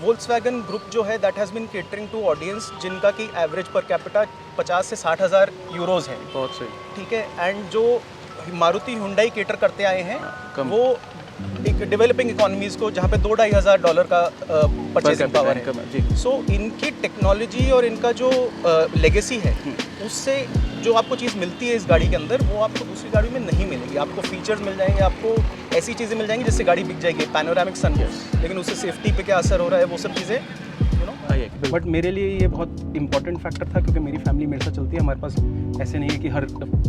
Volkswagen group जो है that has been catering to audience जिनका कि एवरेज पर कैपिटा 50 से 60 हज़ार यूरोज़ है। बहुत सही। ठीक है। एंड जो मारुति हुंडई केटर करते आए हैं कम। वो एक डेवलपिंग इकोनॉमीज़ को जहाँ पे $2,500 का परचेजिंग पावर है। सो इनकी टेक्नोलॉजी और इनका जो लेगेसी है उससे जो आपको चीज़ मिलती है इस गाड़ी के अंदर वो आपको दूसरी गाड़ी में नहीं मिलेगी। आपको फीचर्स मिल जाएंगे, आपको ऐसी चीज़ें मिल जाएंगी जिससे गाड़ी बिक जाएगी, पैनोरामिक सनरूफ, लेकिन उससे सेफ्टी पे क्या असर हो रहा है वो सब चीज़ें बट मेरे लिए ये बहुत इंपॉर्टेंट फैक्टर था क्योंकि मेरी फैमिली मेरे साथ चलती है। हमारे पास ऐसे नहीं है कि हर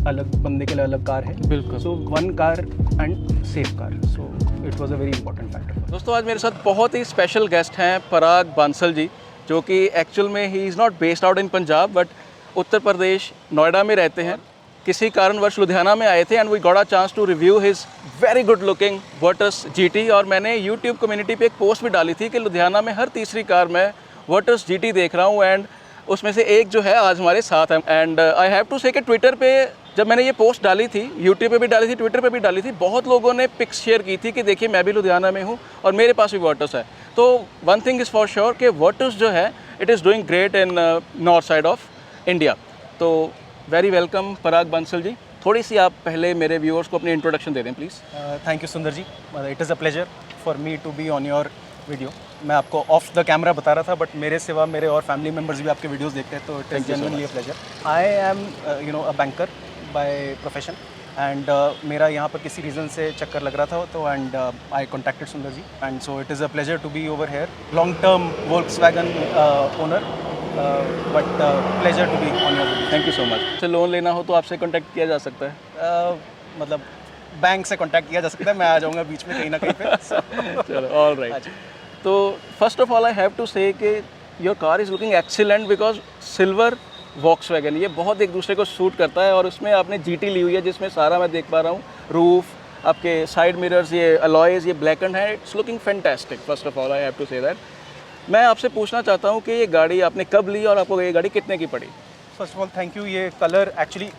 अलग बंदे के लिए अलग कार है। बिल्कुल। So one car and safe car, so it was a very important factor. दोस्तों आज मेरे साथ बहुत ही स्पेशल गेस्ट हैं पराग बांसल जी, जो कि एक्चुअल में ही is not based out in Punjab but Uttar Pradesh Noida में रहते हैं। किसी कारणवश लुधियाना में आए थे and we got a chance to review his very good looking Virtus GT। और मैंने यूट्यूब कम्युनिटी पे एक पोस्ट भी डाली थी कि लुधियाना में हर तीसरी कार में वर्टस GT देख रहा हूँ एंड उसमें से एक जो है आज हमारे साथ है। And I have to say कि ट्विटर पे जब मैंने ये पोस्ट डाली थी, यूट्यूब पे भी डाली थी, ट्विटर पे भी डाली थी, बहुत लोगों ने पिक्स शेयर की थी कि देखिए मैं भी लुधियाना में हूँ और मेरे पास भी वर्टस है। तो one thing is for sure कि वर्टस जो है it is doing great in north side of India. तो वेरी वेलकम पराग बांसल जी। थोड़ी सी आप पहले मेरे व्यूअर्स को अपनी इंट्रोडक्शन दे दें please. Thank you Sundar ji. It is a pleasure for me to be on your video. मैं आपको ऑफ द कैमरा बता रहा था बट मेरे सिवा मेरे और फैमिली मेम्बर्स भी आपके वीडियोस देखते हैं, तो it is genuinely a pleasure. I am a banker by profession and मेरा यहाँ पर किसी रीज़न से चक्कर लग रहा था तो and I contacted Sundar ji and so it is a pleasure to be over here. Long term Volkswagen owner but pleasure to be on your video. Thank you so much. से लोन लेना हो तो आपसे कॉन्टैक्ट किया जा सकता है? मतलब बैंक से कॉन्टैक्ट किया जा सकता है, मैं आ जाऊँगा बीच में कहीं ना कहीं पे। चलो ऑल राइट। तो first of all I have to say कि your car is looking excellent because silver Volkswagen ये बहुत एक दूसरे को सूट करता है और उसमें आपने GT ली हुई है जिसमें सारा मैं देख पा रहा हूँ, रूफ, आपके साइड मिरर्स, ये अलॉयज़, ये ब्लैक एंड है, it's looking fantastic. First of all I have to say that. मैं आपसे पूछना चाहता हूँ कि ये गाड़ी आपने कब ली और आपको ये गाड़ी कितने की पड़ी? First of all thank you. ये कलर एक्चुअली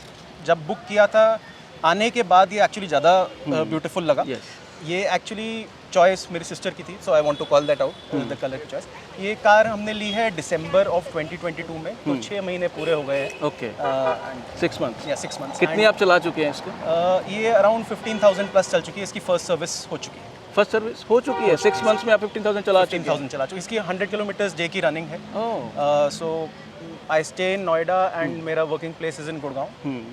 जब बुक किया था आने के बाद ये एक्चुअली ज़्यादा ब्यूटीफुल लगा। ये एक्चुअली चॉइस मेरी सिस्टर की थी, so I want to call that out the colour की चॉइस। ये कार हमने ली है दिसंबर ऑफ 2022 में, तो 6 महीने पूरे हो गए हैं। ओके, 6 मंथ्स या 6 मंथ्स। कितनी आप चला चुके हैं इसको? ये अराउंड 15,000 प्लस चल चुकी है। इसकी फर्स्ट सर्विस हो चुकी है। फर्स्ट सर्विस हो चुकी है? 6 मंथ्स में आप 15,000 चला चुके हैं? 15,000 चला चुकी। इसकी 100 किलोमीटर्स डे की रनिंग है। So I stay in Noida and मेरा working place is in Gurgaon.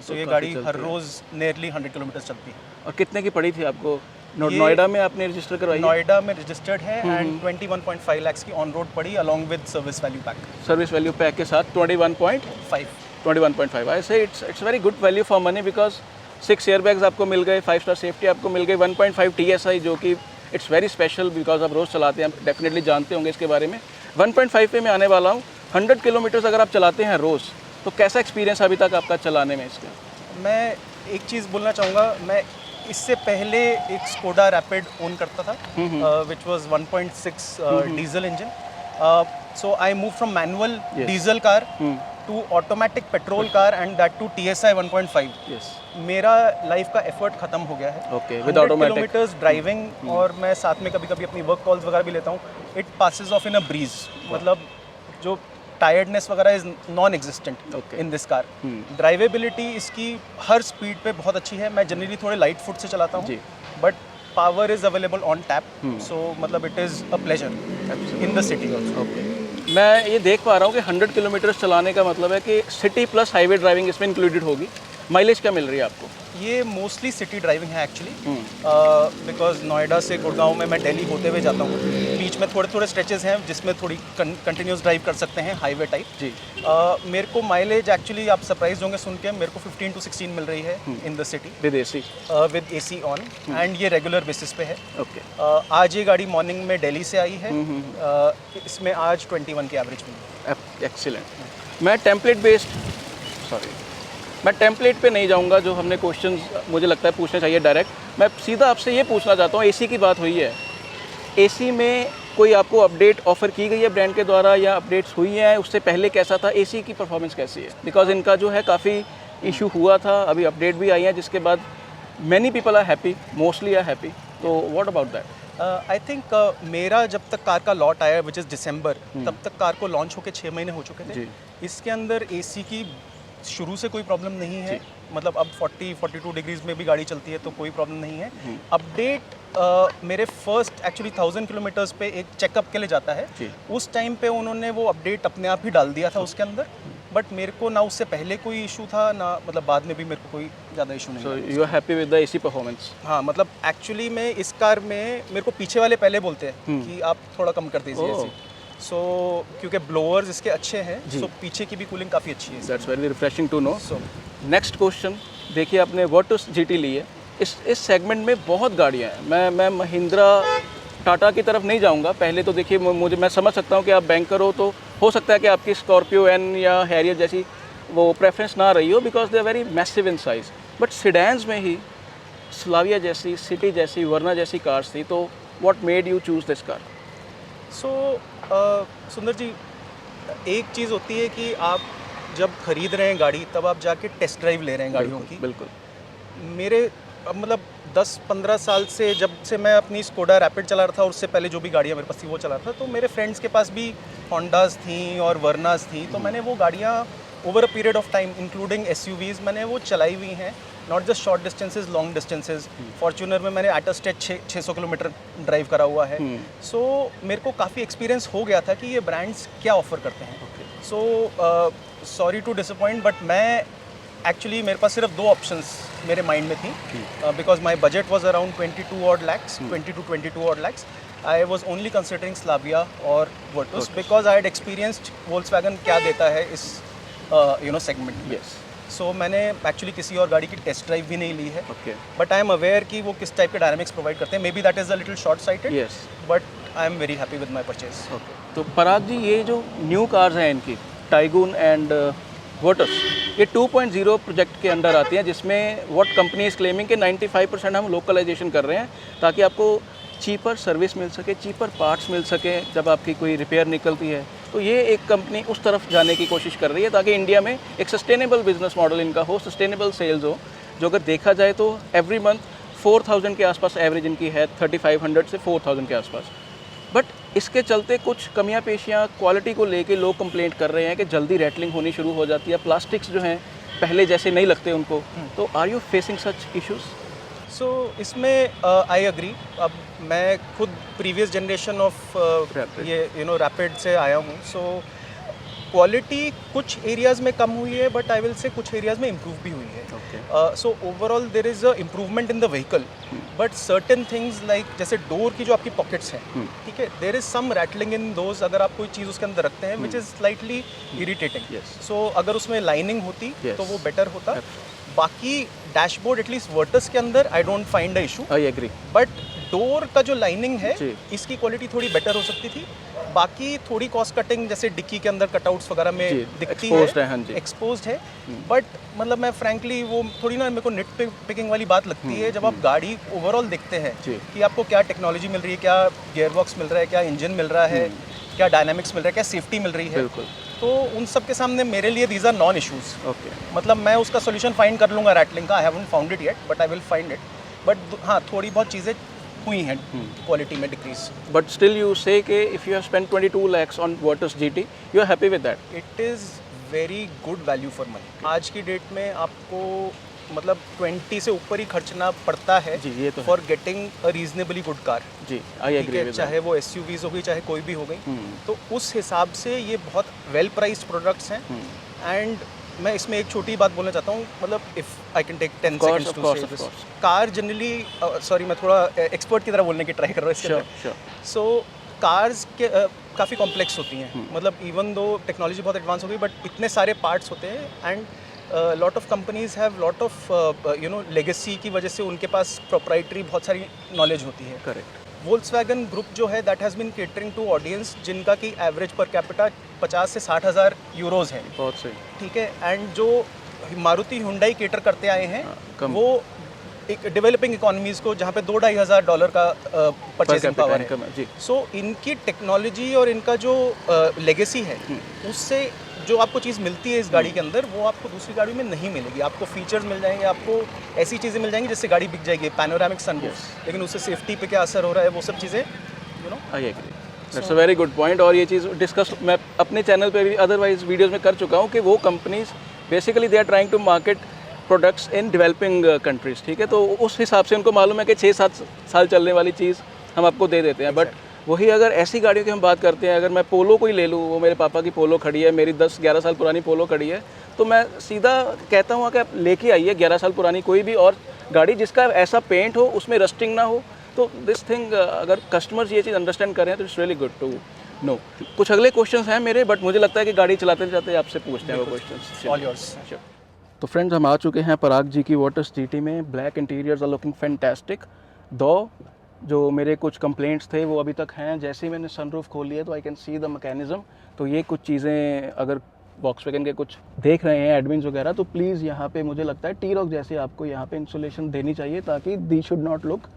So ये गाड़ी हर रोज़ नियरली 100 किलोमीटर्स चलती है। और कितने की पड़ी थी आपको? नोएडा में आपने रजिस्टर करवाई? नोएडा में रजिस्टर्ड है एंड 21.5 लाख की ऑन रोड पड़ी along with service value pack. Service value pack के साथ 21.5 आई से it's very good value for money because 6 airbags आपको मिल गए, 5 स्टार सेफ्टी आपको मिल गई, 1.5 TSI जो कि इट्स वेरी स्पेशल बिकॉज आप रोज़ चलाते हैं, आप डेफिनेटली जानते होंगे इसके बारे में। 1.5 पे मैं आने वाला हूँ। 100 किलोमीटर्स अगर आप चलाते हैं रोज़ तो कैसा एक्सपीरियंस अभी तक आपका चलाने में इसका? मैं एक चीज़ बोलना चाहूँगा, मैं इससे पहले एक स्कोडा रैपिड ओन करता था which was 1.6 diesel engine. So I move from manual diesel car to automatic petrol car and that to TSI 1.5। मेरा लाइफ का एफर्ट खत्म हो गया है। ओके, 100 किलोमीटर्स ड्राइविंग और मैं साथ में कभी कभी अपनी वर्क कॉल्स वगैरह भी लेता हूँ। It passes of in a breeze, मतलब जो टायर्डनेस वगैरह is non existent in this car. Drivability इसकी हर स्पीड पे बहुत अच्छी है। मैं जनरली थोड़े लाइट फुट से चलाता हूँ but power is available on tap, so मतलब it is a pleasure in the city also. मैं ये देख पा रहा हूँ कि 100 किलोमीटर चलाने का मतलब है कि सिटी प्लस हाईवे ड्राइविंग इसमें इंक्लूडेड होगी। माइलेज क्या मिल रही है आपको? ये मोस्टली सिटी ड्राइविंग है एक्चुअली, बिकॉज नोएडा से गुड़गांव में मैं दिल्ली होते हुए जाता हूँ। बीच में थोड़े थोड़े स्ट्रेचेस हैं जिसमें थोड़ी कंटिन्यूस ड्राइव कर सकते हैं, हाईवे टाइप जी। मेरे को माइलेज एक्चुअली आप सरप्राइज होंगे सुन के, मेरे को 15 to 16 मिल रही है इन the city with AC on and ये रेगुलर बेसिस पे है। आज ये गाड़ी मॉर्निंग में दिल्ली से आई है, इसमें आज 21 की एवरेज मिली। एक्सीलेंट। मैं टेम्पलेट पे नहीं जाऊंगा, जो हमने क्वेश्चंस मुझे लगता है पूछने चाहिए डायरेक्ट। मैं सीधा आपसे ये पूछना चाहता हूँ, AC की बात हुई है, AC में कोई आपको अपडेट ऑफर की गई है ब्रांड के द्वारा या अपडेट्स हुई हैं? उससे पहले कैसा था? AC की परफॉर्मेंस कैसी है? बिकॉज इनका जो है काफ़ी इशू हुआ था, अभी अपडेट भी आई है जिसके बाद many people are happy, mostly are happy. तो what about that? I think मेरा जब तक कार का लॉट आया विच इज़ दिसंबर, तब तक कार को लॉन्च होके 6 महीने हो चुके थे। जी। इसके अंदर एसी की शुरू से कोई प्रॉब्लम नहीं है, मतलब अब 40-42 डिग्रीज में भी गाड़ी चलती है तो कोई प्रॉब्लम नहीं है। अपडेट मेरे फर्स्ट एक्चुअली 1000 किलोमीटर्स पे एक चेकअप के लिए जाता है, उस टाइम पे उन्होंने वो अपडेट अपने आप ही डाल दिया था उसके अंदर, बट मेरे को ना उससे पहले कोई इशू था ना मतलब बाद में भी मेरे को कोई ज़्यादा इशू नहीं। So you are happy with the AC performance? हाँ, मतलब एक्चुअली में इस कार में मेरे को पीछे वाले पहले बोलते हैं कि आप थोड़ा कम कर दीजिए एसी, सो क्योंकि ब्लोअर्स इसके अच्छे हैं, सो पीछे की भी कूलिंग काफ़ी अच्छी है। That's very refreshing to know. So next question, देखिए आपने वर्टस जीटी ली है, इस सेगमेंट में बहुत गाड़ियाँ हैं। मैं महिंद्रा टाटा की तरफ नहीं जाऊंगा। पहले तो देखिए मैं समझ सकता हूँ कि आप बैंकर हो, तो हो सकता है कि आपकी स्कॉर्पियो एन या हैरियर जैसी वो प्रेफरेंस ना रही हो because they are very massive in size, but sedans में ही स्लाविया जैसी, सिटी जैसी, वर्ना जैसी कार्स थी, तो what made you choose this car? So Sundar ji, एक चीज़ होती है कि आप जब खरीद रहे हैं गाड़ी तब आप जाके टेस्ट ड्राइव ले रहे हैं गाड़ियों की। बिल्कुल। मेरे मतलब 10-15 साल से जब से मैं अपनी स्कोडा रैपिड चला रहा था, उससे पहले जो भी गाड़ियाँ मेरे पास थी वो चला रहा था, तो मेरे फ्रेंड्स के पास भी होंडास थी और वर्नास थी, तो मैंने वो गाड़ियाँ over a period of time including SUVs मैंने वो चलाई हुई हैं, not just short distances, long distances. Fortuner में मैंने at a stage 600 kilometre drive करा हुआ है। सो मेरे को काफ़ी एक्सपीरियंस हो गया था कि ये ब्रांड्स क्या ऑफर करते हैं। So sorry to disappoint, but मैं एक्चुअली मेरे पास सिर्फ 2 ऑप्शंस मेरे माइंड में थी, because my budget was around 22 odd lakhs, 20 to 22 odd lakhs. I was only considering Slavia or Virtus because I had experienced Volkswagen क्या देता है इस सेगमेंट में। सो मैंने एक्चुअली किसी और गाड़ी की टेस्ट ड्राइव भी नहीं ली है, बट आई एम अवेयर कि वो किस टाइप के डायनामिक्स प्रोवाइड करते हैं। May be that is a little short sighted, but I am very happy with my purchase. तो पराग जी, ये जो न्यू कार्स हैं इनकी टाइगून एंड वर्टस, ये 2.0 प्रोजेक्ट के अंडर आती हैं, जिसमें व्हाट कंपनी इज़ क्लेमिंग कि 95% हम लोकलाइजेशन कर रहे हैं ताकि आपको चीपर सर्विस मिल सके, चीपर पार्ट्स मिल सके जब आपकी कोई रिपेयर निकलती है। तो ये एक कंपनी उस तरफ जाने की कोशिश कर रही है ताकि इंडिया में एक सस्टेनेबल बिजनेस मॉडल इनका हो, सस्टेनेबल सेल्स हो, जो अगर देखा जाए तो एवरी मंथ 4000 के आसपास एवरेज इनकी है, 3500 से 4000 के आसपास। बट इसके चलते कुछ कमियां पेशियां क्वालिटी को लेके लोग कंप्लेंट कर रहे हैं कि जल्दी रैटलिंग होनी शुरू हो जाती है, प्लास्टिक्स जो हैं पहले जैसे नहीं लगते उनको। तो are you facing such issues? So इसमें आई एग्री। अब मैं खुद प्रीवियस जनरेशन ऑफ ये रैपिड से आया हूँ, सो क्वालिटी कुछ एरियाज़ में कम हुई है, बट आई विल से कुछ एरियाज़ में इम्प्रूव भी हुई है। सो overall there is a improvement in the vehicle, but certain things like जैसे डोर की जो आपकी पॉकेट्स हैं, ठीक है, there is some rattling in those अगर आप कोई चीज़ उसके अंदर रखते हैं, which is slightly irritating. So अगर उसमें लाइनिंग होती तो वो बेटर होता। बाकी डैशबोर्ड एटलीस्ट वर्टस के अंदर I don't find a issue, I agree, but door का जो लाइनिंग है इसकी क्वालिटी थोड़ी बेटर हो सकती थी। बाकी थोड़ी कॉस्ट कटिंग जैसे डिक्की के अंदर कटआउट्स वगैरह में दिखती है, एक्सपोज्ड है, बट मतलब मैं फ्रैंकली वो थोड़ी ना मेरे को निट पिकिंग वाली बात लगती है जब आप गाड़ी ओवरऑल देखते हैं कि आपको क्या टेक्नोलॉजी मिल रही है, क्या गियरबॉक्स मिल रहा है, क्या इंजन मिल रहा है, क्या डायनामिक्स मिल रहा है, क्या सेफ्टी मिल रही है। तो उन सब के सामने मेरे लिए दीज आर नॉन इशूज़। मतलब मैं उसका सोल्यूशन फाइंड कर लूँगा रैटलिंग का, I haven't found it yet, but I will find it. But हाँ, थोड़ी बहुत चीज़ें हुई हैं क्वालिटी में decrease. But still you say कि if you have spent 22 lakhs on Virtus GT, you are happy with that? It is very good value for money. आज की डेट में आपको मतलब 20 से ऊपर ही खर्चना पड़ता है for getting a reasonably good car. जी, आई एग्री विद, चाहे वो एसयूवीज हो गई, चाहे कोई भी हो गई, तो उस हिसाब से ये बहुत वेल प्राइस्ड प्रोडक्ट्स हैं। एंड मैं इसमें एक छोटी बात बोलना चाहता हूँ, मतलब if I can take 10 seconds to say this. Car generally, sorry मैं थोड़ा एक्सपर्ट की तरह बोलने की ट्राई कर रहा हूँ इसके अंदर। सो कार्स के काफ़ी कॉम्प्लेक्स होती हैं, मतलब इवन दो टेक्नोलॉजी बहुत एडवांस हो गई, बट इतने सारे पार्ट्स होते हैं। And lot of companies have lot of legacy की वजह से उनके पास प्रोप्राइटरी बहुत सारी नॉलेज होती है। करेक्ट। वोल्क्सवैगन ग्रुप जो है that has been catering to audience जिनका कि एवरेज पर कैपिटा 50 से 60 हज़ार यूरोज़ है। बहुत सही, ठीक है। एंड जो मारुति हुंडई केटर करते आए हैं वो एक डेवलपिंग इकोनॉमीज़ को जहाँ पे $2,500 का परचेसिंग पावर है जी। सो इनकी टेक्नोलॉजी और इनका जो लेगेसी है उससे जो आपको चीज़ मिलती है इस गाड़ी के अंदर वो आपको दूसरी गाड़ी में नहीं मिलेगी। आपको फीचर्स मिल जाएंगे, आपको ऐसी चीज़ें मिल जाएंगी जिससे गाड़ी बिक जाएगी, पैनोरामिक सनरूफ, लेकिन उससे सेफ्टी पे क्या असर हो रहा है वो सब चीज़ें you know. I agree, that's a very good point. और ये चीज़ डिस्कस मैं अपने चैनल पे भी अदरवाइज वीडियोस में कर चुका हूँ कि वो companies basically they are trying to market products in developing countries, ठीक है। तो उस हिसाब से उनको मालूम है कि 6-7 साल चलने वाली चीज़ हम आपको दे देते हैं। बट वही अगर ऐसी गाड़ियों की हम बात करते हैं, अगर मैं पोलो को ही ले लूँ, वो मेरे पापा की पोलो खड़ी है, मेरी 10-11 साल पुरानी पोलो खड़ी है, तो मैं सीधा कहता हूँ कि आप लेके आइए 11 साल पुरानी कोई भी और गाड़ी जिसका ऐसा पेंट हो, उसमें रस्टिंग ना हो। तो दिस थिंग अगर कस्टमर्स ये चीज़ अंडरस्टैंड करें तो it's really good to know. कुछ अगले क्वेश्चंस हैं मेरे, बट मुझे लगता है कि गाड़ी चलाते जाते आपसे पूछते हैं वो क्वेश्चंस। All yours. तो फ्रेंड्स हम आ चुके हैं पराग जी की वोटर्स जीटी में। Black interiors are looking fantastic. दो जो मेरे कुछ कंप्लेंट्स थे वो अभी तक हैं। जैसे ही मैंने सनरूफ खोली है तो I can see the mechanism. तो ये कुछ चीज़ें अगर वॉक्सवैगन के कुछ देख रहे हैं एडमिन्स वगैरह, तो प्लीज़ यहाँ पे मुझे लगता है टी-रॉक जैसे आपको यहाँ पे इंसुलेशन देनी चाहिए ताकि they should not look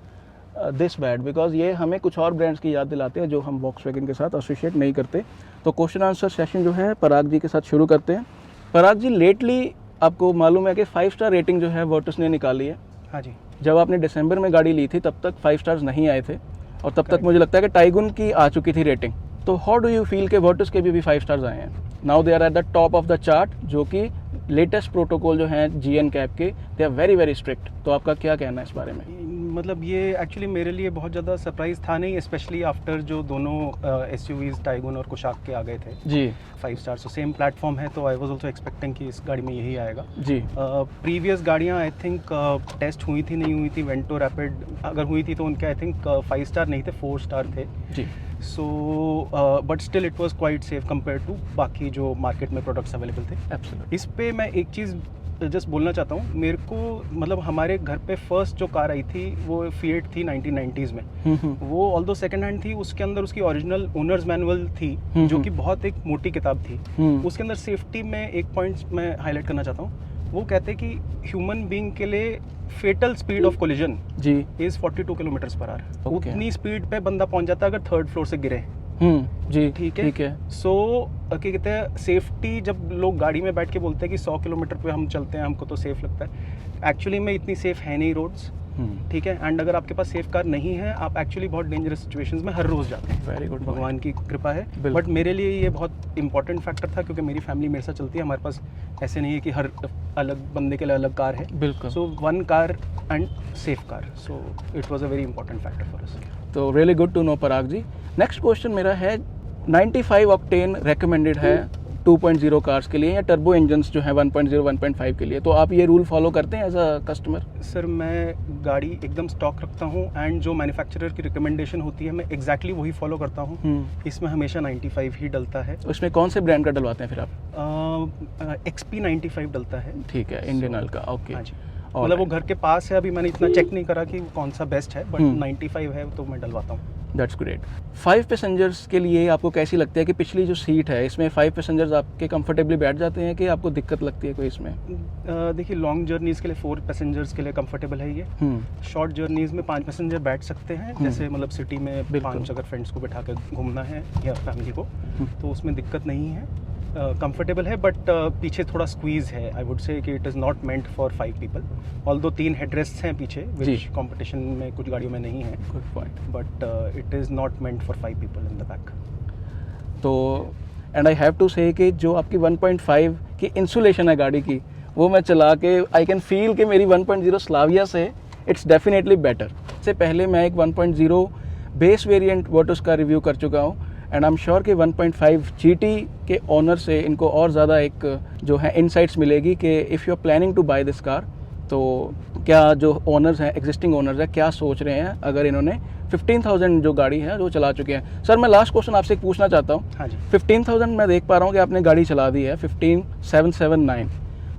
this bad, because ये हमें कुछ और ब्रांड्स की याद दिलाते हैं जो हम वॉक्सवैगन के साथ एसोसिएट नहीं करते। तो क्वेश्चन आंसर सेशन जो है पराग जी के साथ शुरू करते हैं। पराग जी, लेटली आपको मालूम है कि 5 स्टार रेटिंग जो है वोटर्स ने निकाली है। हाँ जी। जब आपने दिसंबर में गाड़ी ली थी तब तक 5 स्टार्स नहीं आए थे और तब तक मुझे लगता है कि टाइगुन की आ चुकी थी रेटिंग। तो हाउ डू यू फील के वोटर्स के भी 5 स्टार्स आए हैं? Now they are at the top of the chart, जो कि लेटेस्ट प्रोटोकॉल जो हैं GN कैब के, they are very very strict. तो आपका क्या कहना है इस बारे में? मतलब ये एक्चुअली मेरे लिए बहुत ज़्यादा सरप्राइज़ था नहीं, स्पेशली आफ्टर जो दोनों SUVs टाइगुन और कुशाक के आ गए थे जी 5 स्टार। सो सेम प्लेटफॉर्म है, तो आई वाज आल्सो एक्सपेक्टिंग कि इस गाड़ी में यही आएगा जी। प्रीवियस गाड़ियाँ आई थिंक टेस्ट हुई थी नहीं हुई थी, वेंटो रैपिड अगर हुई थी तो उनके आई थिंक 5 स्टार नहीं थे, 4 स्टार थे ji. So but still it was quite safe compare to बाकी जो मार्केट में प्रोडक्ट्स अवेलेबल थे। एब्सोल्युटली। इस पे मैं एक चीज़ जस्ट बोलना चाहता हूँ। मेरे को मतलब हमारे घर पे फर्स्ट जो कार आई थी वो फिएट थी 1990s में। वो ऑल्दो सेकंड हैंड थी, उसके अंदर उसकी ओरिजिनल ओनर्स मैनुअल थी जो कि बहुत एक मोटी किताब थी। उसके अंदर सेफ्टी में एक पॉइंट मैं हाईलाइट करना चाहता हूँ। वो कहते हैं कि ह्यूमन बीइंग के लिए फेटल स्पीड ऑफ कोलिजन जी is 42 kilometre per hour. Okay. उतनी स्पीड पे बंदा पहुंच जाता है अगर 3rd फ्लोर से गिरे। जी ठीक है, ठीक है। सो क्या कहते हैं, सेफ्टी जब लोग गाड़ी में बैठ के बोलते हैं कि 100 किलोमीटर पे हम चलते हैं हमको तो सेफ लगता है, एक्चुअली में इतनी सेफ है नहीं रोड्स। ठीक है, एंड अगर आपके पास सेफ कार नहीं है आप एक्चुअली बहुत डेंजरस सिचुएशंस में हर रोज़ जाते हैं। वेरी गुड, भगवान की कृपा है। बिल्कुल। बट मेरे लिए ये बहुत इंपॉर्टेंट फैक्टर था क्योंकि मेरी फैमिली मेरे साथ चलती है। हमारे पास ऐसे नहीं है कि हर अलग बंदे के लिए अलग कार है। बिल्कुल। So 1 car and safe car, so it was a very important factor for us. तो really good to know Parag ji. Next question मेरा है, 95 ऑक्टेन रेकमेंडेड है 2.0 कार्स के लिए या टर्बो इंजन्स जो है 1.0 1.5 के लिए, तो आप ये रूल फॉलो करते हैं एज अ कस्टमर? सर मैं गाड़ी एकदम स्टॉक रखता हूँ एंड जो मैन्युफैक्चरर की रिकमेंडेशन होती है मैं एग्जैक्टली वही फॉलो करता हूँ। इसमें हमेशा 95 ही डलता है। उसमें कौन से ब्रांड का डलवाते हैं फिर आप? XP 95 डलता है। ठीक है, इंडियन ऑयल का। ओके, हाँ जी, मतलब वो घर के पास है। अभी मैंने इतना चेक नहीं करा कि कौन सा बेस्ट है, बट 95 है तो मैं डलवाता हूँ। That's great. 5 पैसेंजर्स के लिए आपको कैसी लगती है कि पिछली जो सीट है इसमें 5 पैसेंजर्स आपके कंफर्टेबली बैठ जाते हैं कि आपको दिक्कत लगती है कोई इसमें? देखिए, लॉन्ग जर्नीज़ के लिए 4 पैसेंजर्स के लिए कंफर्टेबल है ये। शॉर्ट जर्नीज़ में 5 पैसेंजर बैठ सकते हैं, जैसे मतलब सिटी में 5 अगर फ्रेंड्स को बैठा कर घूमना है या फैमिली को, तो उसमें दिक्कत नहीं है, कंफर्टेबल है। बट पीछे थोड़ा स्क्वीज़ है। आई वुड से कि it is not meant for 5 people. Although 3 हेडरेस्ट्स हैं पीछे, विच कंपटीशन में कुछ गाड़ियों में नहीं है। Good point. But it is not meant for 5 people in the back. तो and I have to say कि जो आपकी 1.5 की इंसुलेशन है गाड़ी की, वो मैं चला के आई कैन फील कि मेरी 1.0 स्लाविया से इट्स डेफिनेटली बेटर। इससे पहले मैं एक 1.0 बेस वेरिएंट वोटर्स का रिव्यू कर चुका हूँ एंड आई एम श्योर कि 1.5 GT के ओनर से इनको और ज़्यादा एक जो है इनसाइट्स मिलेगी कि if you are planning to buy this car, तो क्या जो ओनर्स हैं, एग्जिस्टिंग ओनर्स हैं, क्या सोच रहे हैं अगर इन्होंने 15,000 जो गाड़ी है जो चला चुके हैं। सर मैं लास्ट क्वेश्चन आपसे पूछना चाहता हूँ। हाँ जी। 15,000 मैं देख पा रहा हूँ कि आपने गाड़ी चला दी है, 15,779,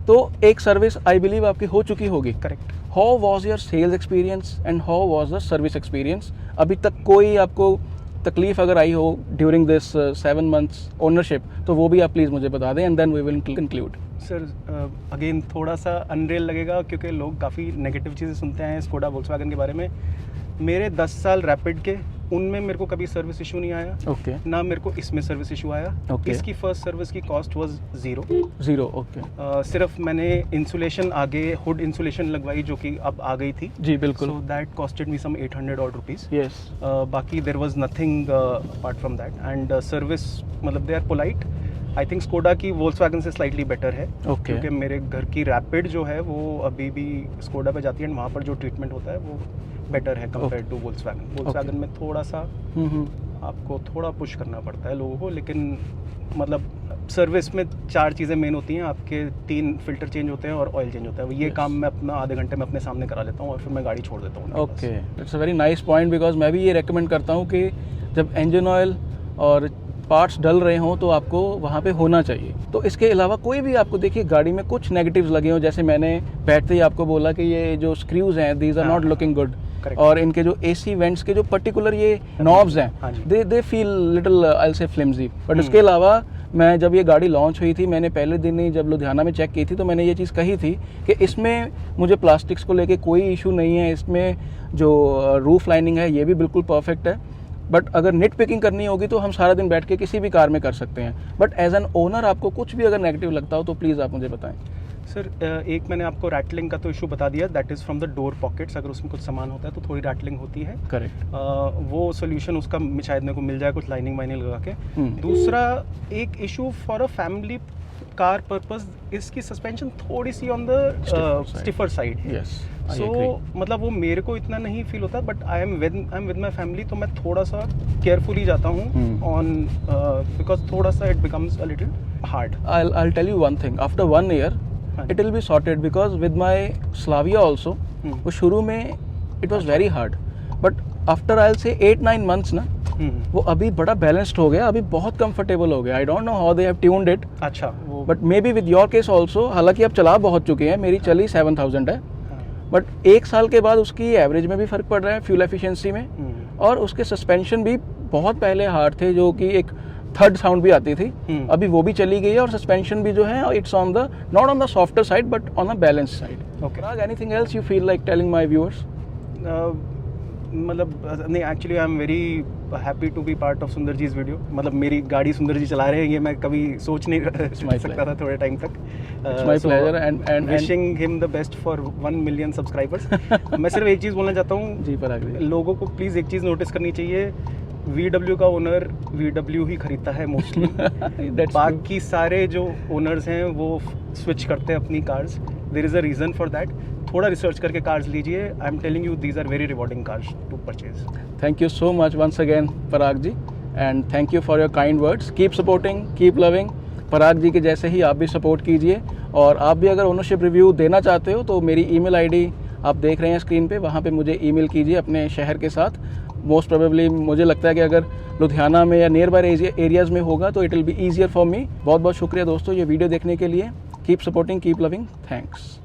तो एक सर्विस आई बिलीव आपकी हो चुकी होगी। Correct. How was your sales experience and how was the service experience? अभी तक कोई आपको तकलीफ अगर आई हो ड्यूरिंग दिस 7 months ओनरशिप, तो वो भी आप प्लीज़ मुझे बता दें and then we will conclude. Sir again थोड़ा सा अनरियल लगेगा क्योंकि लोग काफ़ी नेगेटिव चीज़ें सुनते हैं स्कोडा वोक्सवैगन के बारे में। मेरे 10 साल रैपिड के, उनमें मेरे को कभी सर्विस इशू नहीं आया। ओके। ना मेरे को इसमें सर्विस इशू आया। ओके। इसकी फर्स्ट सर्विस की कॉस्ट वाज ज़ीरो। ओके। सिर्फ मैंने इंसुलेशन आगे हुड इंसुलेशन लगवाई जो कि अब आ गई थी। जी बिल्कुल। So that costed me some 800 odd rupees। Yes. बाकी there was nothing apart from that and service मतलब they are polite. I think Skoda की वोल्क्सवैगन से स्लाइटली बेटर है। ओके। क्योंकि मेरे घर की रैपिड जो है वो अभी भी स्कोडा पे जाती है एंड वहाँ पर जो ट्रीटमेंट होता है वो बेटर है कंपेयर टू वोल्क्सवैगन। वोल्क्सवैगन में थोड़ा सा आपको थोड़ा पुश करना पड़ता है लोगों को, लेकिन मतलब सर्विस में 4 चीज़ें मेन होती हैं आपके। 3 फिल्टर चेंज होते हैं और ऑयल चेंज होता है। ये काम मैं अपना आधे घंटे में अपने सामने करा लेता हूँ और फिर मैं गाड़ी छोड़ देता हूँ। Okay, it's a very nice point because मैं भी ये रेकमेंड करता हूँ कि जब इंजन ऑयल और पार्ट्स डल रहे हों तो आपको वहाँ पे होना चाहिए। तो इसके अलावा कोई भी आपको देखिए गाड़ी में कुछ नेगेटिव्स लगे हों, जैसे मैंने बैठते ही आपको बोला कि ये जो स्क्रूज हैं these are not looking good, और इनके जो एसी वेंट्स के जो पर्टिकुलर ये नॉब्स हैं they feel little I will say flimsy. But उसके अलावा मैं जब ये गाड़ी लॉन्च हुई थी, मैंने पहले दिन ही जब लुधियाना में चेक की थी तो मैंने ये चीज़ कही थी कि इसमें मुझे प्लास्टिक्स को लेके कोई इशू नहीं है। इसमें जो रूफ लाइनिंग है ये भी बिल्कुल परफेक्ट है। बट अगर निट पिकिंग करनी होगी तो हम सारा दिन बैठ के किसी भी कार में कर सकते हैं। बट एज एन ओनर आपको कुछ भी अगर नेगेटिव लगता हो तो प्लीज़ आप मुझे बताएं। सर एक मैंने आपको रैटलिंग का तो इशू बता दिया, that is from the door pockets. अगर उसमें कुछ सामान होता है तो थोड़ी रैटलिंग होती है। करेक्ट। वो सोल्यूशन उसका शायद मेरे को मिल जाए कुछ लाइनिंग वाइनिंग लगा के। दूसरा एक issue for a family car purpose, इसकी सस्पेंशन थोड़ी सी ऑन द स्टिफर साइड है। सो मतलब वो मेरे को इतना नहीं फील होता, but I am with my family तो मैं थोड़ा सा केयरफुली जाता हूँ ऑन बिकॉज थोड़ा सा it becomes a little hard. I'll tell you one thing, after 1 year it will be sorted because with my Slavia also वो शुरू में it was very hard, but after I'll say 8-9 months ना वो अभी बड़ा balanced हो गया, अभी बहुत कंफर्टेबल हो गया। I don't know how they have tuned it. अच्छा। But maybe with your case also, हालांकि आप चला बहुत चुके हैं, मेरी चली 7000 है, बट 1 साल के बाद उसकी एवरेज में भी फ़र्क पड़ रहा है, फ्यूल एफिशिएंसी में, और उसके सस्पेंशन भी बहुत पहले हार्ड थे जो कि एक थर्ड साउंड भी आती थी, अभी वो भी चली गई है, और सस्पेंशन भी जो है it's on the not on the softer side but on the balance side. Okay, anything else you feel like telling my viewers? मतलब नहीं, actually I am very happy to be part of Sundar ji इस video. मतलब मेरी गाड़ी सुंदर जी चला रहे हैं, ये मैं कभी सोच नहीं सकता था थोड़े टाइम तक। It's my pleasure and wishing him the best for 1 million subscribers. मैं सिर्फ एक चीज़ बोलना चाहता हूँ जी पराग जी, लोगों को प्लीज़ एक चीज़ नोटिस करनी चाहिए, VW का ओनर VW ही खरीदता है मोस्टली। बाकी सारे जो ओनर्स हैं वो स्विच करते हैं अपनी cars. There is a reason for that. थोड़ा रिसर्च करके कार्स लीजिए। I am telling you these are very rewarding cars to purchase. Thank you so much once again Parag ji, and thank you for your kind words. Keep supporting, keep loving. Parag ji के जैसे ही आप भी support कीजिए, और आप भी अगर ओनरशिप रिव्यू देना चाहते हो तो मेरी ईमेल आईडी आप देख रहे हैं स्क्रीन पे, वहाँ पे मुझे ईमेल कीजिए अपने शहर के साथ। मोस्ट प्रोबेबली मुझे लगता है कि अगर लुधियाना में या नियर बाय एरियाज़ में होगा तो it will be easier for me. बहुत बहुत शुक्रिया दोस्तों ये वीडियो देखने के लिए। Keep supporting, keep loving, thanks.